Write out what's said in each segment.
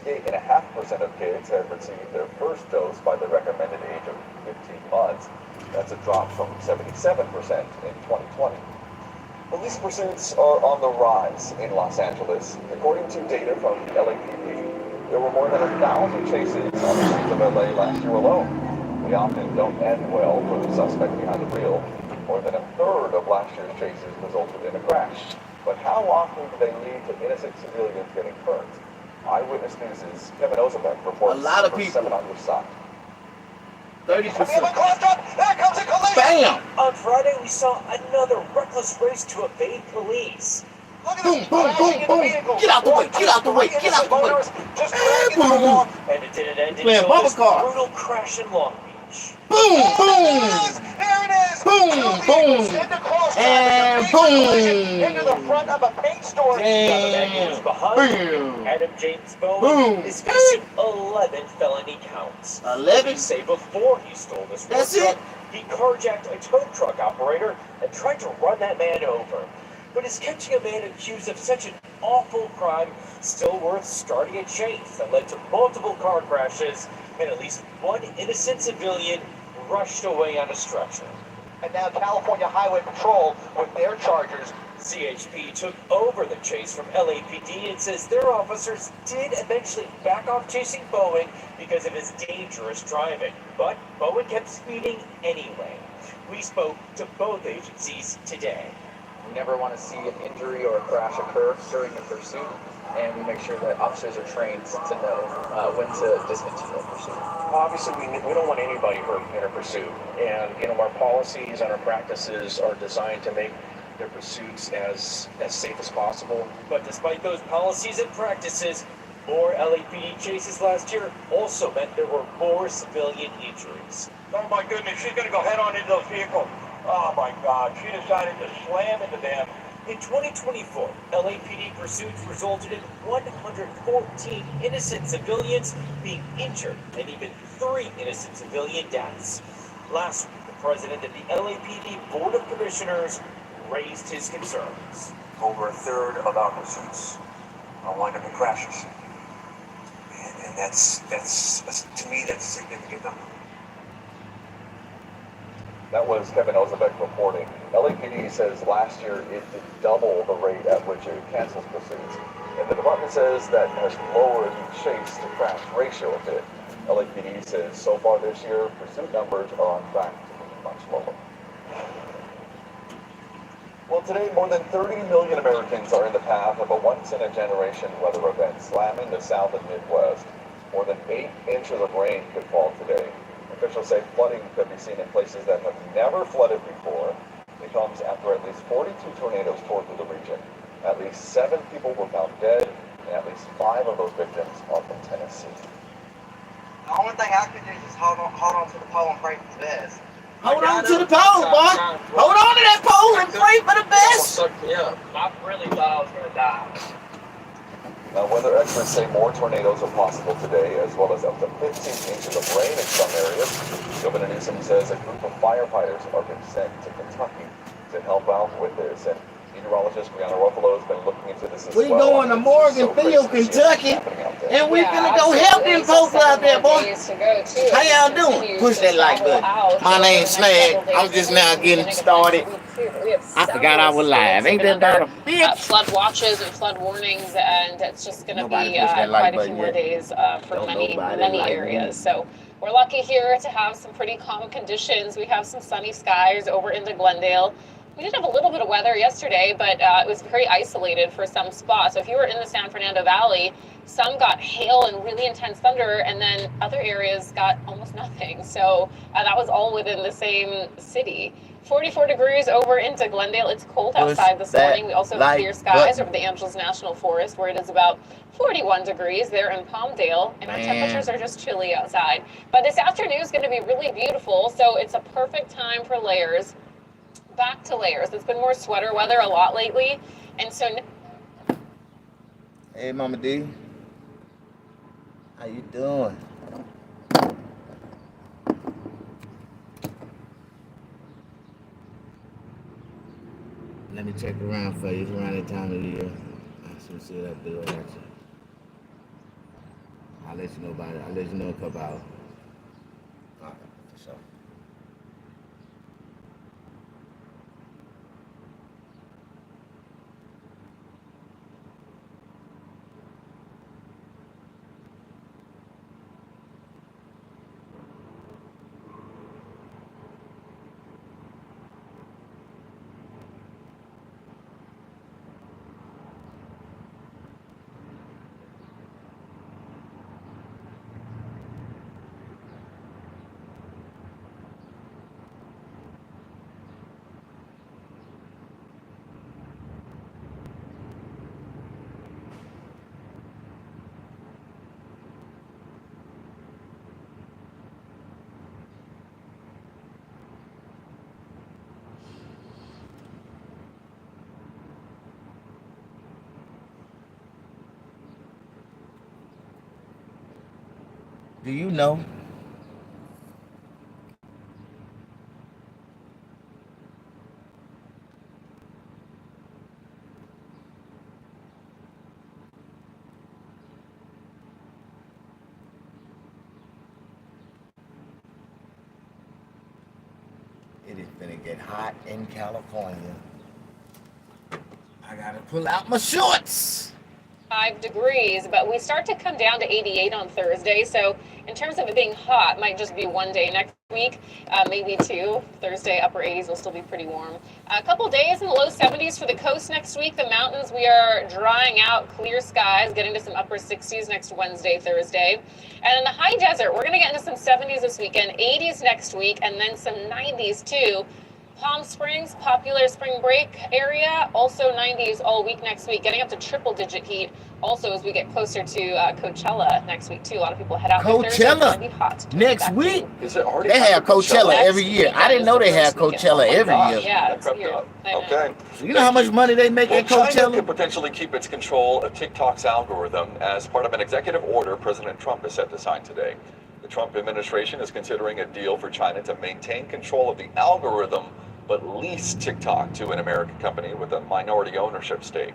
68.5% of kids have received their first dose by the recommended age of 15 months. That's a drop from 77% in 2020. Police pursuits are on the rise in Los Angeles. According to data from the LAPD, there were more than 1,000 chases on the streets of LA last year alone. They often don't end well for the suspect behind the wheel. More than a third of last year's chases resulted in a crash. But how often do they lead to innocent civilians getting hurt? Eyewitness News' Kevin Ozebek reports a lot of for people. 7 on your side. 30%. There comes a collision! Bam! On Friday, we saw another reckless race to evade police. Look at Boom, this, boom, crashing boom, into boom. vehicles. Get out the way, get out the way, Three get out the way. motorists just dragging them Boom. along. And it didn't end Playing until bumper this car. brutal crash in Long Beach. Boom, boom. There it is! Boom, Two boom. vehicles into cross And traffic. boom. Into the front of a paint store. And behind. boom. Adam James Bowen Boom. is facing 11 felony counts. 11? Police say before he stole this road That's truck, it? he carjacked a tow truck operator and tried to run that man over. But is catching a man accused of such an awful crime still worth starting a chase that led to multiple car crashes and at least one innocent civilian rushed away on a stretcher? And now California Highway Patrol, with their chargers, CHP took over the chase from LAPD and says their officers did eventually back off chasing Bowen because of his dangerous driving. But Bowen kept speeding anyway. We spoke to both agencies today. We never want to see an injury or a crash occur during the pursuit, and we make sure that officers are trained to know when to discontinue a pursuit. Obviously, we don't want anybody hurt in a pursuit, and our policies and our practices are designed to make their pursuits as safe as possible. But despite those policies and practices, more LAPD chases last year also meant there were more civilian injuries. Oh my goodness, she's going to go head on into those vehicles. Oh my God, she decided to slam into them. In 2024, LAPD pursuits resulted in 114 innocent civilians being injured and even 3 innocent civilian deaths. Last week, the president of the LAPD Board of Commissioners raised his concerns. Over a third of our pursuits wind up in crashes. And that's to me, that's a significant number. That was Kevin Ozebek reporting. LAPD says last year it did double the rate at which it cancels pursuits. And the department says that has lowered the chase to crash ratio a bit. LAPD says so far this year, pursuit numbers are on track to be much lower. Well, today more than 30 million Americans are in the path of a once-in-a-generation weather event slamming the South and Midwest. More than 8 inches of rain could fall today. Officials say flooding could be seen in places that have never flooded before. It comes after at least 42 tornadoes tore through the region. At least 7 people were found dead, and at least 5 of those victims are from Tennessee. The only thing I could do is hold on to the pole and pray for the best. Hold on to the pole, boy. Hold on to that pole and pray for the best. I really thought I was going to die. Now, weather experts say more tornadoes are possible today, as well as up to 15 inches of rain in some areas. Governor Newsom says a group of firefighters are being sent to Kentucky to help out with this. And meteorologist Brianna Ruffalo has been looking into this as well. We going to Morganfield, Kentucky, and we finna go help them folks out there, boy. How y'all doing? Push that like button. My name's Snag. I'm just now getting started. I forgot I was live. Ain't that about a bitch? Flood watches and flood warnings, and it's just going to be quite a few more days for many areas. So we're lucky here to have some pretty calm conditions. We have some sunny skies over into Glendale. We did have a little bit of weather yesterday, but it was very isolated for some spots. So if you were in the San Fernando Valley, some got hail and really intense thunder, and then other areas got almost nothing. So that was all within the same city. 44 degrees over into Glendale. It's cold outside this morning. We also have clear skies over the Angeles National Forest, where it is about 41 degrees there in Palmdale, and our temperatures are just chilly outside. But this afternoon is going to be really beautiful, so it's a perfect time for layers. Back to layers. It's been more sweater weather a lot lately, and so. Hey, Mama D. How you doing? Let me check around for you. It's around that time of year. I should see what I do. I'll let you know about it. I'll let you know in a couple hours. All right, for sure. Do you know it is gonna get hot in California? I gotta pull out my shorts. 5 degrees, but we start to come down to 88 on Thursday. So in terms of it being hot, might just be one day next week, maybe 2. Thursday, upper 80s will still be pretty warm. A couple days in the low 70s for the coast next week. The mountains, we are drying out, clear skies, getting to some upper 60s next Wednesday, Thursday. And in the high desert, we're going to get into some 70s this weekend, 80s next week, and then some 90s too. Palm Springs, popular spring break area, also 90s all week next week, getting up to triple-digit heat. Also, as we get closer to Coachella next week too, a lot of people head out. Coachella be hot. next week. Is it already? They have Coachella every year. I didn't know they had Coachella every year. Yeah, it's here. Okay. So you know how much money they make at China Coachella? could potentially keep its control of TikTok's algorithm as part of an executive order President Trump is set to sign today. The Trump administration is considering a deal for China to maintain control of the algorithm, but lease TikTok to an American company with a minority ownership stake.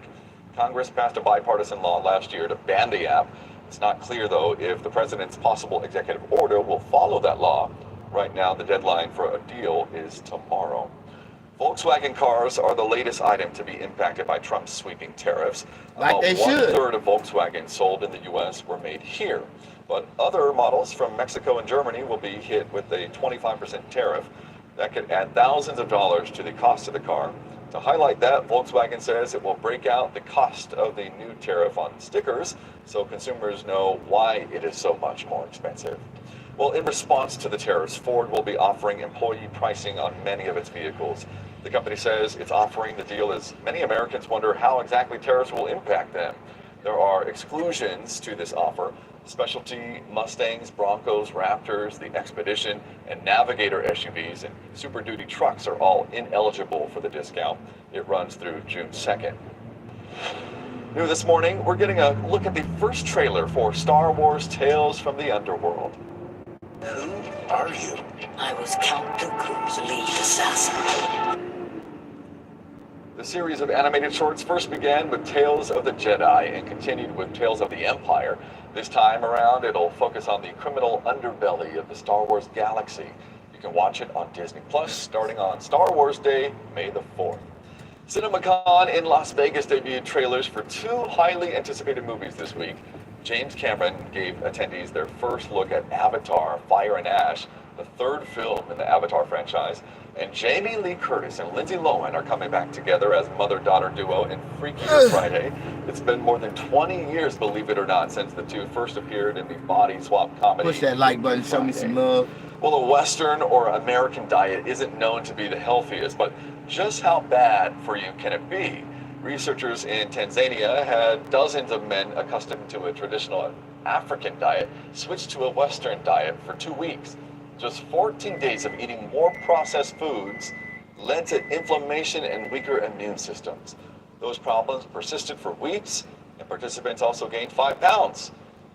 Congress passed a bipartisan law last year to ban the app. It's not clear, though, if the president's possible executive order will follow that law. Right now, the deadline for a deal is tomorrow. Volkswagen cars are the latest item to be impacted by Trump's sweeping tariffs. Like they should. About 1/3 of Volkswagen sold in the U.S. were made here. But other models from Mexico and Germany will be hit with a 25% tariff. That could add thousands of dollars to the cost of the car. To highlight that, Volkswagen says it will break out the cost of the new tariff on stickers so consumers know why it is so much more expensive. Well, in response to the tariffs, Ford will be offering employee pricing on many of its vehicles. The company says it's offering the deal as many Americans wonder how exactly tariffs will impact them. There are exclusions to this offer. Specialty Mustangs, Broncos, Raptors, the Expedition, and Navigator SUVs and Super Duty trucks are all ineligible for the discount. It runs through June 2nd. New this morning, we're getting a look at the first trailer for Star Wars Tales from the Underworld. Who are you? I was Count Dooku's lead assassin. The series of animated shorts first began with Tales of the Jedi and continued with Tales of the Empire. This time around, it'll focus on the criminal underbelly of the Star Wars galaxy. You can watch it on Disney Plus starting on Star Wars Day, May the 4th. CinemaCon in Las Vegas debuted trailers for 2 highly anticipated movies this week. James Cameron gave attendees their first look at Avatar: Fire and Ash, the 3rd film in the Avatar franchise, and Jamie Lee Curtis and Lindsay Lohan are coming back together as mother-daughter duo in Freaky Friday. It's been more than 20 years, believe it or not, since the two first appeared in the body swap comedy. Push that like button, show me some love. Well, a Western or American diet isn't known to be the healthiest, but just how bad for you can it be? Researchers in Tanzania had dozens of men accustomed to a traditional African diet switch to a Western diet for 2 weeks. Just 14 days of eating more processed foods led to inflammation and weaker immune systems. Those problems persisted for weeks, and participants also gained 5 pounds.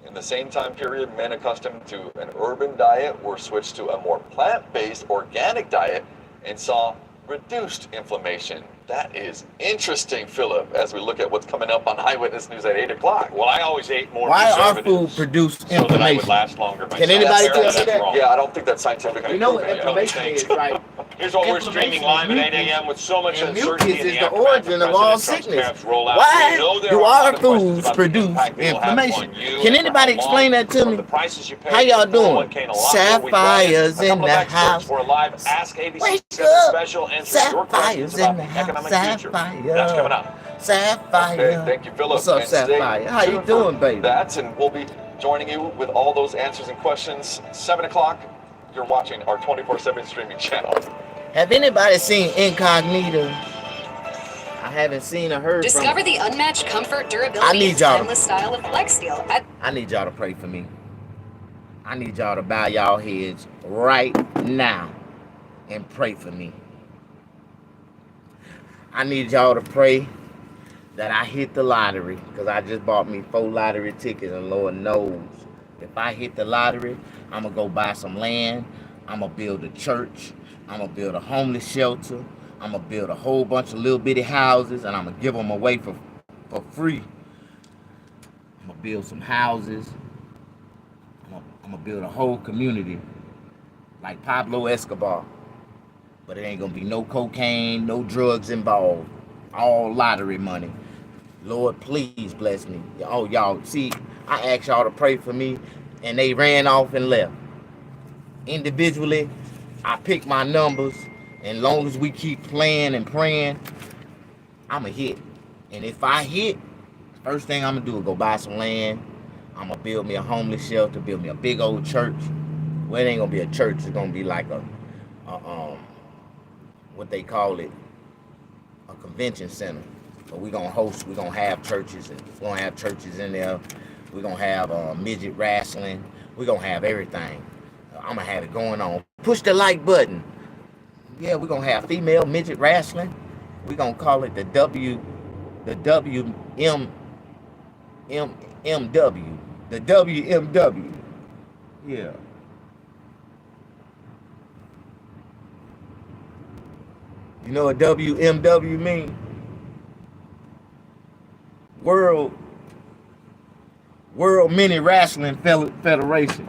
In the same time period, men accustomed to an urban diet were switched to a more plant-based organic diet and saw reduced inflammation That is interesting, Philip, as we look at what's coming up on Eyewitness News at 8 o'clock. Well, I always ate more Why our preservatives food produce so that I would information? last longer myself. Can anybody tell me That's that? wrong. Yeah, I don't think that's scientifically You know what proven. information is, right? Here's what we're Information streaming live at 8 is a.m. with so much and uncertainty mucus in is the the aftermath origin of all President Trump's sickness. tariffs rollout. Why We know there do are a our lot of questions foods about the produce impact it will have information? on you Can and anybody for how explain long, that to from me? the prices you pay How y'all for the doing? 401k and a lot more. We've got Sapphires a in couple of the experts house. for a live Ask ABC Wake 7 up. special answering your questions Sapphires about in the the house. economic future. That's coming up. Sapphire. Okay, thank you, Philip. What's up, And stay Sapphire? How you tuned doing, for baby? That, and we'll be joining you with all those answers and questions. 7 o'clock, you're watching our 24/7 streaming channel. Have anybody seen Incognito? I haven't seen or heard Discover from the unmatched comfort, I durability, need and y'all to- timeless style of FlexSteel at I need y'all to pray for me. I need y'all to bow y'all heads right now and pray for me. I need y'all to pray that I hit the lottery, because I just bought me 4 lottery tickets, and Lord knows if I hit the lottery, I'm going to go buy some land. I'm going to build a church. I'm going to build a homeless shelter. I'm going to build a whole bunch of little bitty houses, and I'm going to give them away for free. I'm going to build some houses. I'm going to build a whole community like Pablo Escobar. But it ain't going to be no cocaine, no drugs involved. All lottery money. Lord, please bless me. Oh, y'all, see, I asked y'all to pray for me, and they ran off and left. Individually, I pick my numbers, and long as we keep playing and praying, I'm a hit. And if I hit, first thing I'm going to do is go buy some land. I'm going to build me a homeless shelter, build me a big old church. Well, it ain't going to be a church. It's going to be like a what they call it, a convention center. But we're going to have churches, and we're going to have churches in there. We're going to have midget wrestling. We're going to have everything. I'm going to have it going on. Push the like button. Yeah, we're going to have female midget wrestling. We're going to call it the WMW. The WMW. Yeah. You know what WMW means? World Mini Wrestling Federation.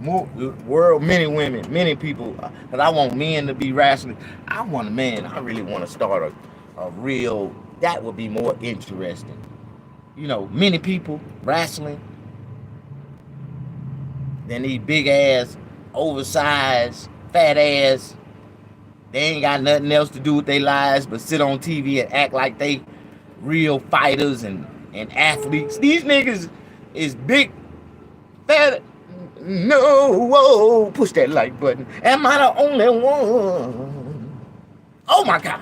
World many women, many people. Because I want men to be wrestling. I want a man. I really want to start a real, that would be more interesting. You know, many people wrestling. They need big ass, oversized, fat ass. They ain't got nothing else to do with their lives but sit on TV and act like they real fighters and athletes. These niggas is big, fat. No, whoa, push that like button. Am I the only one? Oh my God.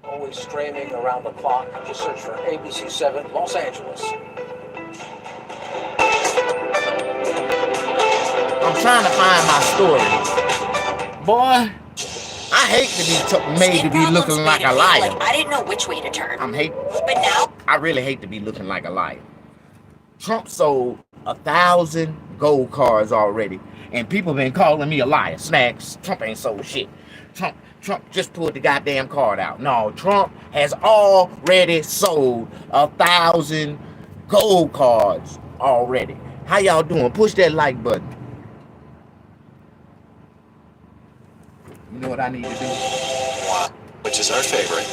Always streaming around the clock. Just search for ABC7 Los Angeles. I'm trying to find my story. Boy, I hate to be made to be looking like a liar. I didn't know which way to turn. But now I really hate to be looking like a liar. Trump sold 1,000 gold cards already, and people been calling me a liar. Snacks, Trump ain't sold shit. Trump just pulled the goddamn card out. No, Trump has already sold 1,000 gold cards already. How y'all doing? Push that like button. You know what I need to do? Which is our favorite.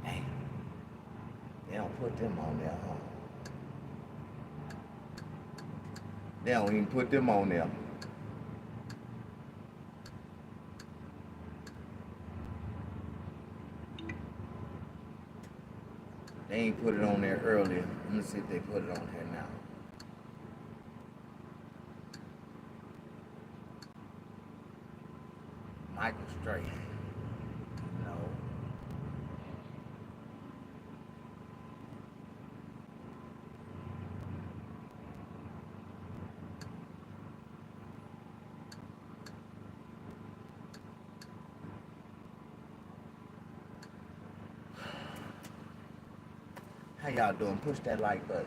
Damn. They don't put them on there, huh? They don't even put them on there. They ain't put it on there earlier. Let me see if they put it on here now. Michael Strahan. No. How How y'all doing? Push that like button.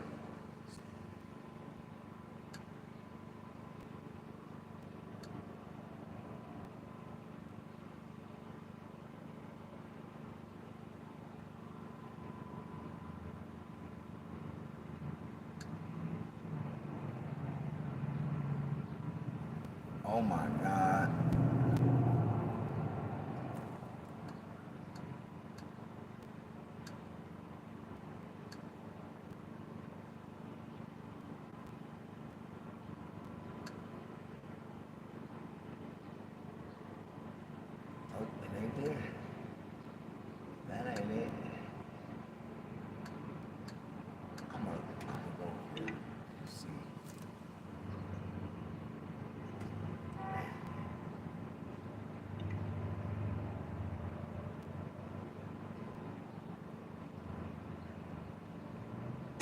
Oh my God. Oh, it ain't there. That ain't it. I'm gonna go here and see.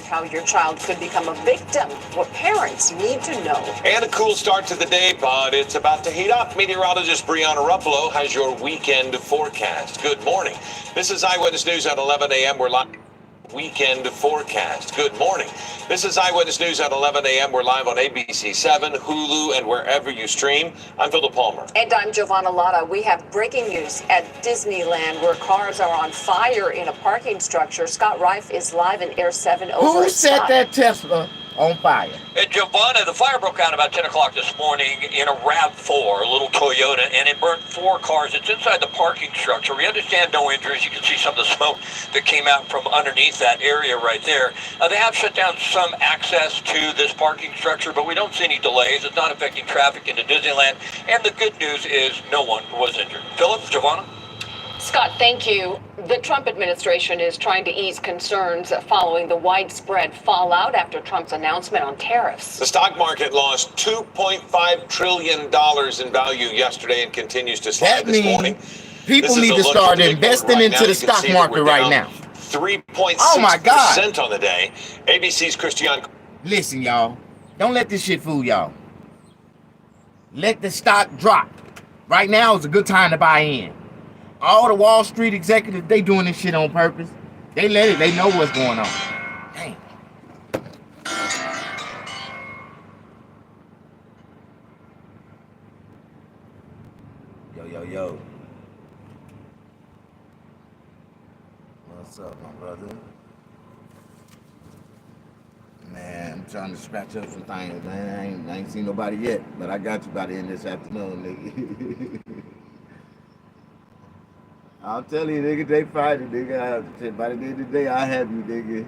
How your child could become a victim. What parents need to know. And a cool start to the day, but it's about to heat up. Meteorologist Brianna Ruffalo has your weekend forecast. Good morning. This is Eyewitness News at 11 a.m. We're live. Weekend forecast. Good morning. This is Eyewitness News at 11 a.m. We're live on ABC 7, Hulu, and wherever you stream. I'm Philip Palmer. And I'm Giovanna Lotta. We have breaking news at Disneyland where cars are on fire in a parking structure. Scott Reif is live in Air 7 over Who at set Scott. that Tesla on fire? Giovanna, the fire broke out about 10 o'clock this morning in a RAV4, a little Toyota, and it burnt 4 cars. It's inside the parking structure. We understand no injuries. You can see some of the smoke that came out from underneath that area right there. They have shut down some access to this parking structure, but we don't see any delays. It's not affecting traffic into Disneyland. And the good news is no one was injured. Philip, Giovanna? Scott, thank you. The Trump administration is trying to ease concerns following the widespread fallout after Trump's announcement on tariffs. The stock market lost $2.5 trillion in value yesterday and continues to slide this morning. People need to start investing into the stock market right now. 3.6% on the day. ABC's Christian. Listen, y'all. Don't let this shit fool y'all. Let the stock drop. Right now is a good time to buy in. All the Wall Street executives, they doing this shit on purpose. They let it. They know what's going on. Dang. Yo. What's up, my brother? Man, I'm trying to scratch up some things, man. I ain't seen nobody yet, but I got you by the end of this afternoon, nigga. I'll tell you, nigga, they Friday, nigga. By the end of the day, I have you, nigga.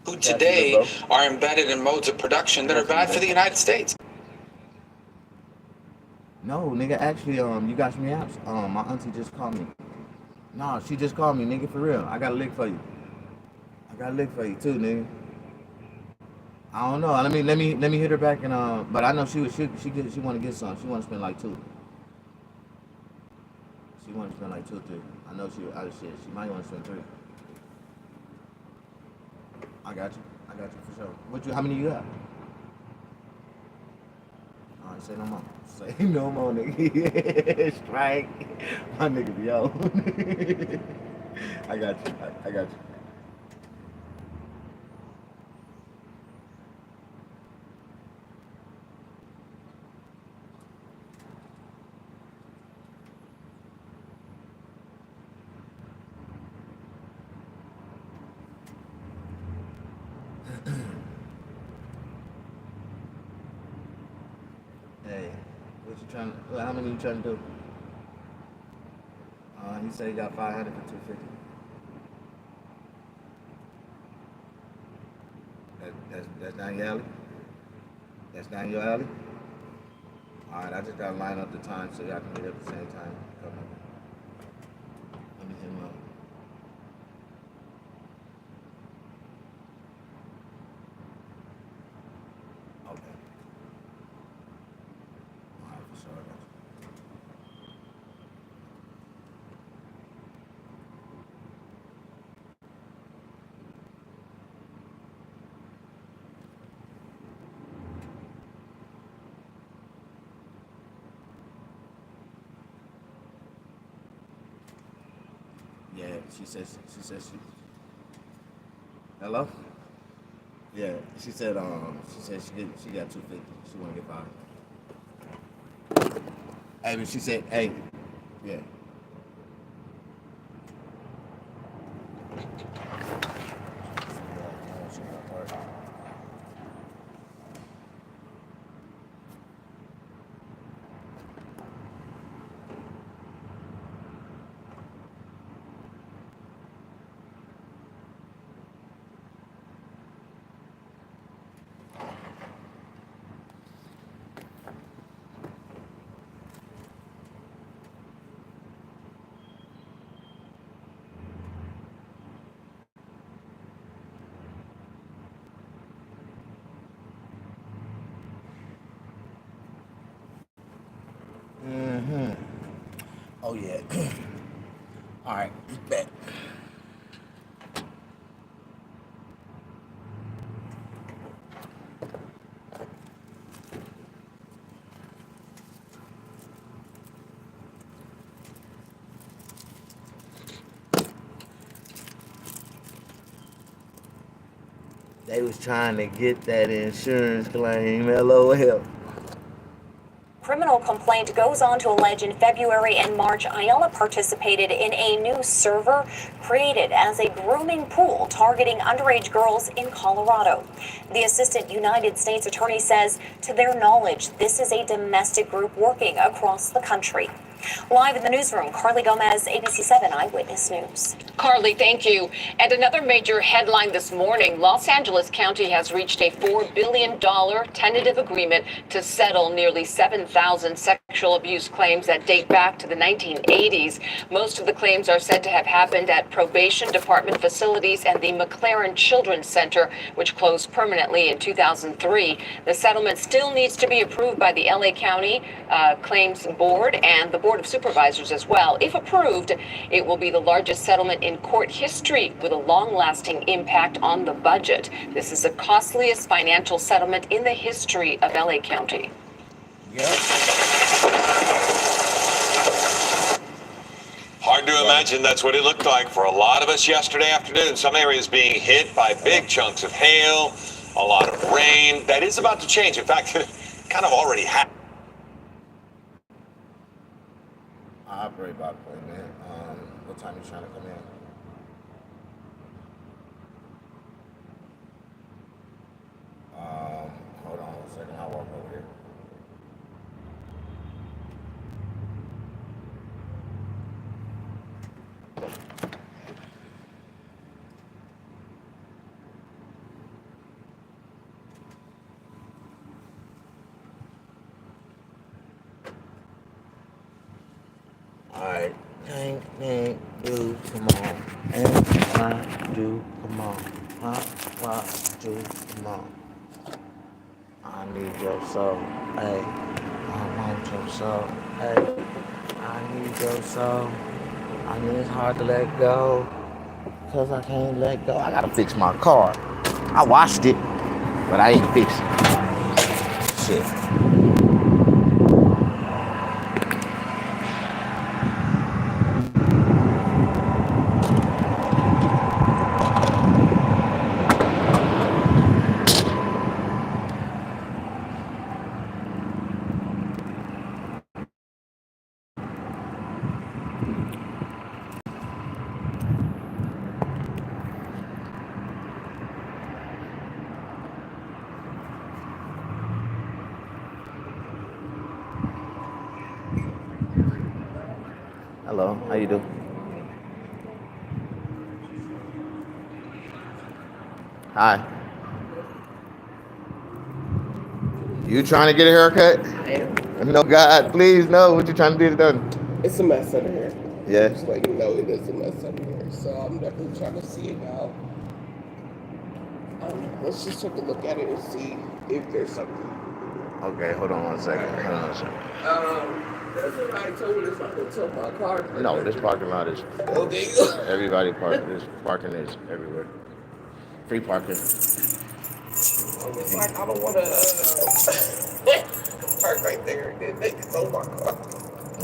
Who today are embedded in modes of production that are bad for the United States. No, nigga, actually, you got some apps. My auntie just called me. No, she just called me, nigga, for real. I got a lick for you. I got a lick for you too, nigga. I don't know. Let me hit her back and but I know she want to get some. She want to spend like 2. She want to spend like 2 or 3. I know she might want to spend 3. I got you for sure. How many you got? All right, say no more. Say no more, nigga. Strike. My nigga be on. I got you. Hey, how many you trying to do? He said he got 500 for 250. That's down your alley? That's down your alley? Alright, I just gotta line up the time so y'all can meet at the same time. Come on. Let me hit him up. Okay. Alright, for sure, I got you. Yeah. she said hello? Yeah, she said she got 250. She wanna get 5. Hey, but she said, hey, yeah. Oh yeah. All right, bet. They was trying to get that insurance claim, LOL. Criminal complaint goes on to allege in February and March, Ayala participated in a new server created as a grooming pool targeting underage girls in Colorado. The assistant United States attorney says, to their knowledge, this is a domestic group working across the country. Live in the newsroom, Carly Gomez, ABC7 Eyewitness News. Carly, thank you. And another major headline this morning, Los Angeles County has reached a $4 billion tentative agreement to settle nearly 7,000 sexual abuse claims that date back to the 1980s. Most of the claims are said to have happened at probation department facilities and the McLaren Children's Center, which closed permanently in 2003. The settlement still needs to be approved by the LA County Claims Board and the Board of Supervisors as well. If approved, it will be the largest settlement in court history with a long-lasting impact on the budget. This is the costliest financial settlement in the history of LA County. Hard to imagine that's what it looked like for a lot of us yesterday afternoon. Some areas being hit by big chunks of hail, a lot of rain. That is about to change. In fact, it kind of already happened. I operate by appointment. What time you trying to come in? Hold on one second. I'll walk over here. Alright, think, do, come on. And I do, come on. What, do, come on. I need your soul, hey. I want your soul, hey. I need your soul. I mean, it's hard to let go, cause I can't let go. I gotta fix my car. I washed it, but I ain't fixed it. Shit. Hello, how you doing? Hi. You trying to get a haircut? I am. No, God, please, no. What you trying to do done? It's a mess under here. Yeah. Just like you know, it is a mess under here. So I'm definitely trying to see about. Let's just take a look at it and see if there's something. Okay, hold on one second. Hold on a second. That's what I told you. It's not gonna tow my car. No, this parking lot is. Oh, there you go. Everybody park. This parking is everywhere. Free parking. It's like I don't want to park right there and then they can tow my car.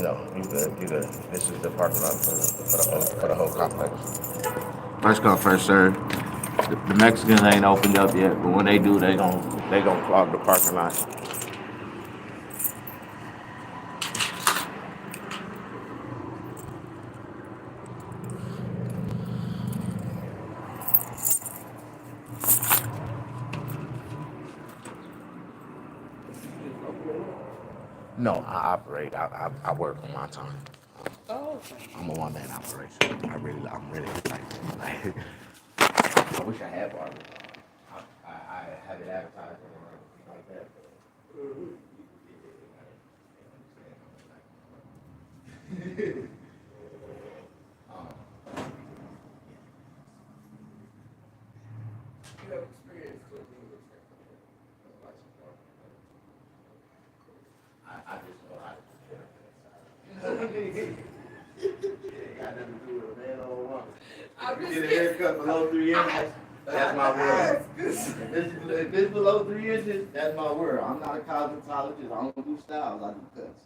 No, you good. You good. This is the parking lot for the whole complex. First come, first serve. The Mexicans ain't opened up yet, but when they do, they gon' clog the parking lot. No, I operate. I work on my time. I'm a one-man operation. I'm really like I wish I had barbers. I have it advertised like that. I just know how to do it. Got nothing to do with a man or a woman. Get a haircut below 3 inches. That's my word. If it's below 3 inches, that's my word. I'm not a cosmetologist. I don't do styles. I do cuts.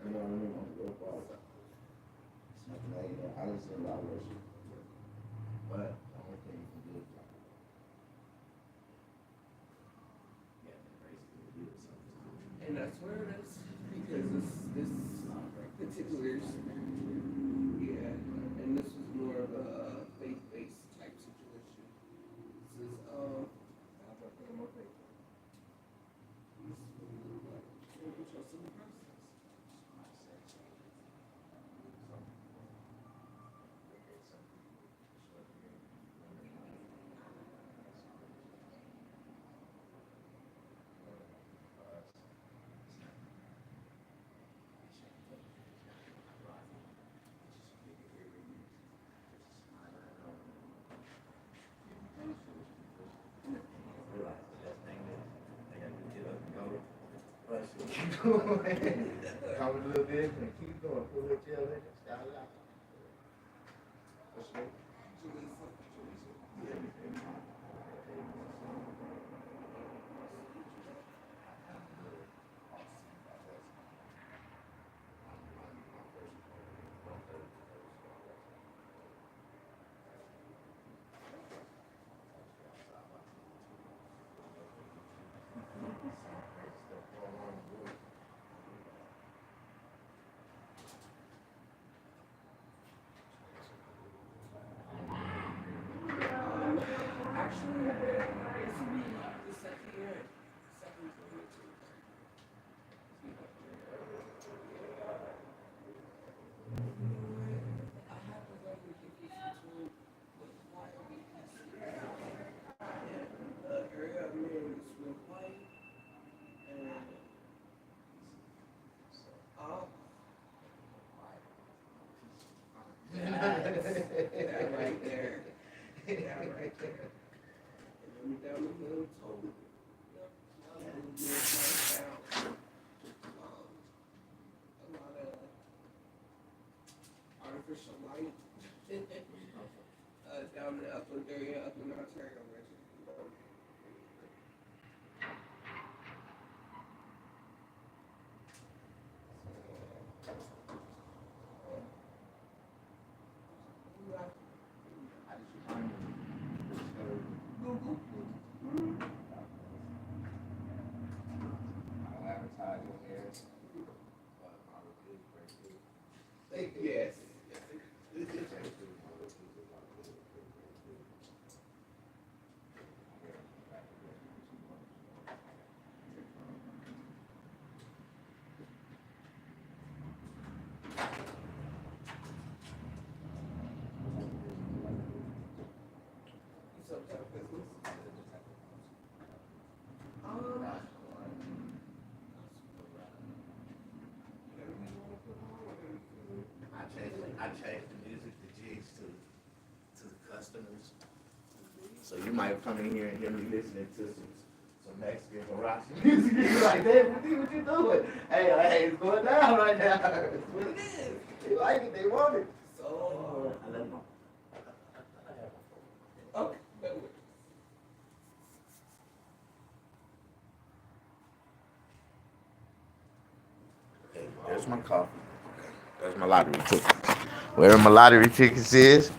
You know what I mean? I just say a lot of worship. But the only thing you can do is like, And I swear that's because this particular, yeah, and this was more of a faith-based type situation. This is, I'll put it on my paper. This is like, trust in the process. Come a little bit and keep going. Pull that tail in and style it out. Actually, this will be the second year. Second year. I have a very big difference between what and the area I'm in is with white and that right there. That right there. And then down the middle toe. A lot of artificial light. Down in Upland area, up in Ontario region. Google. I'll advertise on there. But my review is very good. Yes. Some type of business. I changed the music, the jigs to the customers. So you might come in here and hear me listening to some Mexican Barachi music. You're like, hey, what you doing? Hey, it's going down right now. That's what it is. They like it, they want it. So I let them know. Okay. Hey, there's my coffee. That's my lottery tickets. Wherever my lottery tickets is,